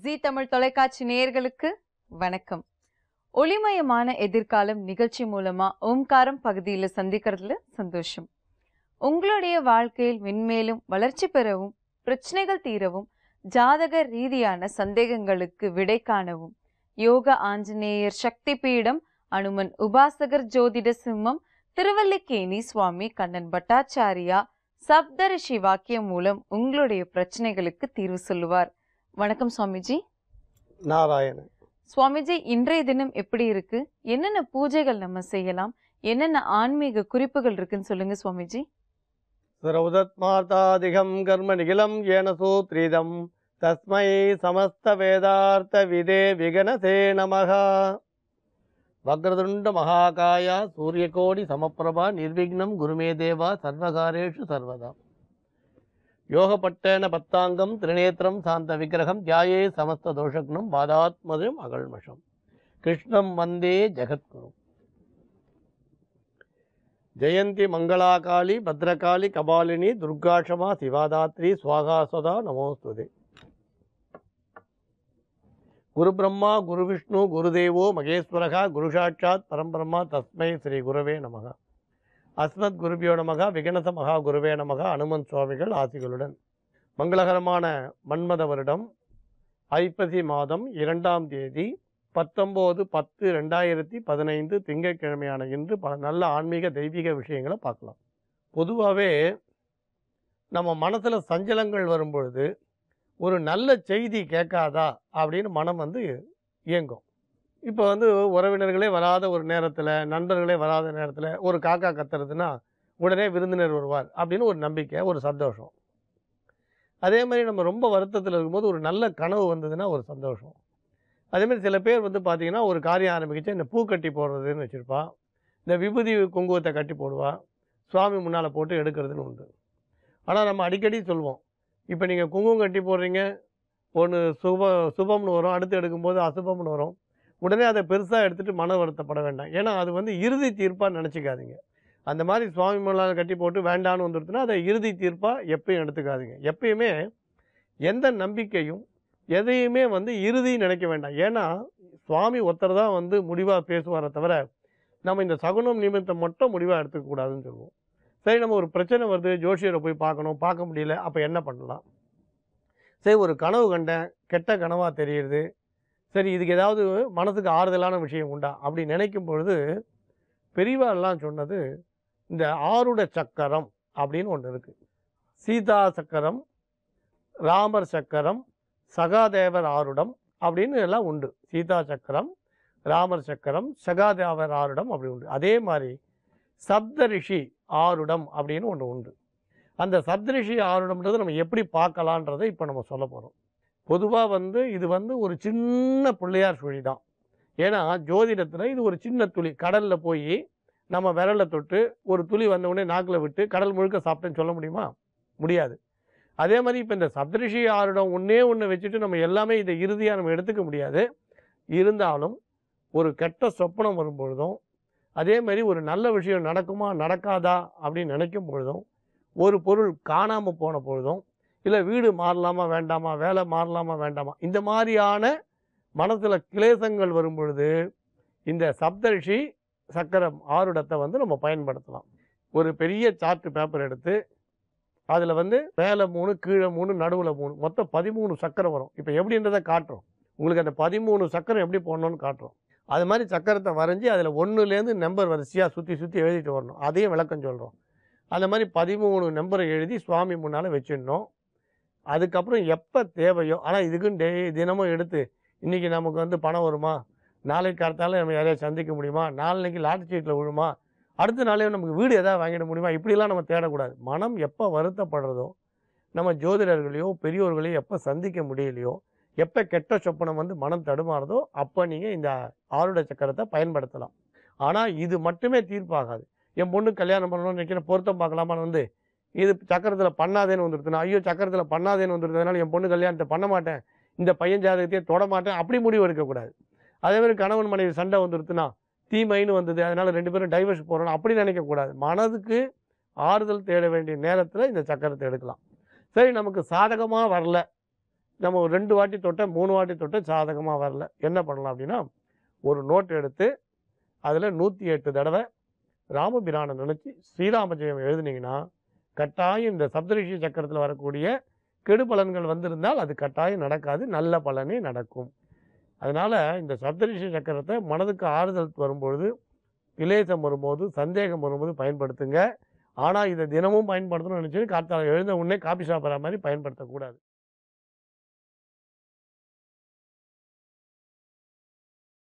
ஜீ தமிழ் தொலைக்காட்சி நேயர்களுக்கு வணக்கம். ஒளிமயமான எதிர்காலம் நிகழ்ச்சி மூலமா ஓம்காரம் பகுதியில் சந்திக்கிறதுல சந்தோஷம். உங்களுடைய வாழ்க்கையில் மென்மேலும் வளர்ச்சி பெறவும், பிரச்சனைகள் தீரவும், ஜாதக ரீதியான சந்தேகங்களுக்கு விடை காணவும் யோக ஆஞ்சநேயர் சக்தி பீடம், அனுமன் உபாசகர் ஜோதிட சிம்மம், திருவல்லிக்கேணி சுவாமி கண்ணன் பட்டாச்சாரியா சப்தரிஷி வாக்கியம் மூலம் உங்களுடைய பிரச்சனைகளுக்கு தீர்வு சொல்லுவார். வணக்கம் சுவாமிஜி. நாராயண சுவாமிஜி, இன்றைய தினம் எப்படி இருக்கு? என்னென்ன பூஜைகள் நம்ம செய்யலாம்? என்னென்ன ஆன்மீக குறிப்புகள் இருக்குன்னு சொல்லுங்க சுவாமிஜி. சர்வதத்மார்த்தாதிகம் கர்ம நிகிலம் ஏன சூத்ரிதம் தஸ்மை சமஸ்த வேதார்த்த விதே விகனசே நமஹ. வக்ரதுண்ட மகாகாயா சூரியகோடி சமப்பிரபா நிர்விக்னம் குருமே தேவா சர்வகாரேஷு சர்வதா. யோகப்பட்டேன பத்தாங்கம் திரிநேத்திரம் சாந்த விக்கிரகம் தியாயே சமஸ்த தோஷக்னம் பாதாத்மதும் அகழ்மஷம் கிருஷ்ணம் வந்தே ஜெகத்குரு. ஜெயந்தி மங்களாகாளி பத்ரகாளி கபாலினி துர்காஷமா சிவாதாத்ரி ஸ்வாகாசதா நமோஸ்துதே. குரு பிரம்மா குரு விஷ்ணு குருதேவோ மகேஸ்வரகா குரு சாட்சாத் பரம்பிரம்மா தஸ்மை ஸ்ரீ குருவே நமக. அஸ்மத் குருபியோ நமக. விகனச மகா குருவே நமக. அனுமன் சுவாமிகள் ஆசிகளுடன் மங்களகரமான மன்மத வருடம் ஐப்பசி மாதம் 2ஆம் தேதி 19/10/2015 திங்கட்கிழமையான இன்று பல நல்ல ஆன்மீக தெய்வீக விஷயங்களை பார்க்கலாம். பொதுவாகவே நம்ம மனசில் சஞ்சலங்கள் வரும்பொழுது ஒரு நல்ல செய்தி கேட்காதா அப்படின்னு மனம் இயங்கும். இப்போ உறவினர்களே வராத ஒரு நேரத்தில், நண்பர்களே வராத நேரத்தில் ஒரு காக்கா கத்துறதுன்னா உடனே விருந்தினர் வருவார் அப்படின்னு ஒரு நம்பிக்கை, ஒரு சந்தோஷம். அதே மாதிரி நம்ம ரொம்ப வருத்தத்தில் இருக்கும்போது ஒரு நல்ல கனவு வந்ததுன்னா ஒரு சந்தோஷம். அதேமாதிரி சில பேர் பார்த்திங்கன்னா ஒரு காரியம் ஆரம்பிக்கிச்சு இந்த பூ கட்டி போடுறதுன்னு வச்சுருப்பா, இந்த விபூதி குங்குமத்தை கட்டி போடுவா, சுவாமி முன்னால் போட்டு எடுக்கிறதுன்னு உண்டு. ஆனால் நம்ம அடிக்கடி சொல்லுவோம், இப்போ நீங்கள் குங்குமம் கட்டி போடுறீங்க, ஒன்று சுபம்னு வரும், அடுத்து எடுக்கும்போது அசுபம்னு வரும். உடனே அதை பெருசாக எடுத்துகிட்டு மன வருத்தப்பட வேண்டாம். ஏன்னா அது இறுதி தீர்ப்பாக நினச்சிக்காதீங்க. அந்த மாதிரி சுவாமி முன்னால் கட்டி போட்டு வேண்டான்னு வந்துடுதுன்னா அதை இறுதி தீர்ப்பாக எப்பயும் எடுத்துக்காதீங்க. எப்பயுமே எந்த நம்பிக்கையும் எதையுமே இறுதி நினைக்க வேண்டாம். ஏன்னா சுவாமி ஒருத்தர் தான் முடிவாக பேசுவாரை தவிர நம்ம இந்த சகுனம் நிமித்தம் மட்டும் முடிவாக எடுத்துக்கக்கூடாதுன்னு சொல்லுவோம். சரி, நம்ம ஒரு பிரச்சனை வருது, ஜோஷியரை போய் பார்க்கணும், பார்க்க முடியல, அப்போ என்ன பண்ணலாம்? சரி, ஒரு கனவு கண்டேன், கெட்ட கனவாக தெரியுது, சரி இதுக்கு ஏதாவது மனசுக்கு ஆறுதலான விஷயம் உண்டா அப்படி நினைக்கும் பொழுது பெரியவாள்லாம் சொன்னது இந்த ஆருட சக்கரம் அப்படின்னு ஒன்று இருக்குது. சீதா சக்கரம், ராமர் சக்கரம், சகாதேவர் ஆருடம் அப்படின்னு எல்லாம் உண்டு. சீதா சக்கரம், ராமர் சக்கரம், சகாதேவர் ஆருடம் அப்படி உண்டு. அதே மாதிரி சப்தரிஷி ஆருடம் அப்படின்னு ஒன்று உண்டு. அந்த சப்தரிஷி ஆருடம்ன்றது நம்ம எப்படி பார்க்கலான்றதை இப்போ நம்ம சொல்ல போகிறோம். பொதுவாக இது ஒரு சின்ன பிள்ளையார் சுழி தான். ஏன்னா ஜோதிடத்தில் இது ஒரு சின்ன துளி. கடலில் போய் நம்ம விரலை தொட்டு ஒரு துளி வந்தவுடனே நாக்கில் விட்டு கடல் முழுக்க சாப்பிட்டேன்னு சொல்ல முடியுமா? முடியாது. அதே மாதிரி இப்போ இந்த சப்தரிஷி ஆருடம் ஒன்று வச்சுட்டு நம்ம எல்லாமே இதை இறுதியாக நம்ம எடுத்துக்க முடியாது. இருந்தாலும் ஒரு கெட்ட சொப்பனம் வரும்பொழுதும், அதே மாதிரி ஒரு நல்ல விஷயம் நடக்குமா நடக்காதா அப்படின்னு நினைக்கும் பொழுதும், ஒரு பொருள் காணாமல் போன பொழுதும், இல்லை வீடு மாறலாமா வேண்டாமா, வேலை மாறலாமா வேண்டாமா, இந்த மாதிரியான மனசில் கிளேசங்கள் வரும் பொழுது இந்த சப்தரிஷி சக்கரம் ஆருடத்தை நம்ம பயன்படுத்தலாம். ஒரு பெரிய சார்ட் பேப்பர் எடுத்து அதில் மேலே 3 கீழே 3 நடுவில் 3 மொத்தம் 13 சக்கரம் வரும். இப்போ எப்படின்றதை காட்டுறோம் உங்களுக்கு. அந்த 13 சக்கரம் எப்படி போடணும்னு காட்டுறோம். அது மாதிரி சக்கரத்தை வரைஞ்சி அதில் 1லேருந்து நம்பர் வரிசையாக சுற்றி சுற்றி எழுதிட்டு வரணும். அதையும் விளக்கம் சொல்கிறோம். அந்த மாதிரி 13 நம்பரை எழுதி சுவாமி முன்னால் வச்சிடணும். அதுக்கப்புறம் எப்போ தேவையோ, ஆனால் இதுக்குன்னு தினமும் எடுத்து இன்றைக்கி நமக்கு பணம் வருமா, நாளைக்கு காலத்தால் நம்ம யாரையா சந்திக்க முடியுமா, நாளைக்கு லாட்டரி சீட்டில் விழுமா, அடுத்த நாளே நமக்கு வீடு எதாவது வாங்கிட முடியுமா, இப்படிலாம் நம்ம தேடக்கூடாது. மனம் எப்போ வருத்தப்படுறதோ, நம்ம ஜோதிடர்களையோ பெரியோர்களையோ எப்போ சந்திக்க முடியலையோ, எப்போ கெட்ட சொப்பனம் மனம் தடுமாறுதோ அப்போ நீங்கள் இந்த ஆருட சக்கரத்தை பயன்படுத்தலாம். ஆனால் இது மட்டுமே தீர்ப்பாகாது. என் பொண்ணு கல்யாணம் பண்ணணும்னு நினைக்கிற பொருத்தம் பார்க்கலாமான்னு இது சக்கரத்தில் பண்ணாதேன்னு வந்துடுதுன்னா, ஐயோ சக்கரத்தில் பண்ணாதேன்னு வந்துடுறதுனால என் பொண்ணு கல்யாணத்தை பண்ண மாட்டேன், இந்த பையன் ஜாதகத்தையே தொட மாட்டேன், அப்படி முடிவு எடுக்கக்கூடாது. அதேமாதிரி கணவன் மனைவி சண்டை வந்துடுதுன்னா தீமைன்னு வந்தது அதனால் 2 பேரும் டைவர்ஸ் போகிறோம் அப்படி நினைக்கக்கூடாது. மனதுக்கு ஆறுதல் தேட வேண்டிய நேரத்தில் இந்த சக்கரத்தை எடுக்கலாம். சரி, நமக்கு சாதகமாக வரல, நம்ம ஒரு 2 வாட்டி தொட்டேன் 3 வாட்டி தொட்டேன் சாதகமாக வரல. என்ன பண்ணலாம் அப்படின்னா, ஒரு நோட் எடுத்து அதில் 108 தடவை ராமபிரானை நினச்சி ஸ்ரீராம ஜெயம் எழுதுனீங்கன்னா, கட்டாயம் இந்த சப்தரிஷி சக்கரத்தில் வரக்கூடிய கெடு பலன்கள் வந்திருந்தால் அது கட்டாயம் நடக்காது. நல்ல பலனே நடக்கும். அதனால் இந்த சப்தரிஷி சக்கரத்தை மனதுக்கு ஆறுதல் வரும்பொழுது, கிளேசம் வரும்போது, சந்தேகம் வரும்போது பயன்படுத்துங்க. ஆனால் இதை தினமும் பயன்படுத்தணும்னு நினச்சி காத்தால எழுந்த உடனே காபி சாப்பிட்ற மாதிரி பயன்படுத்தக்கூடாது.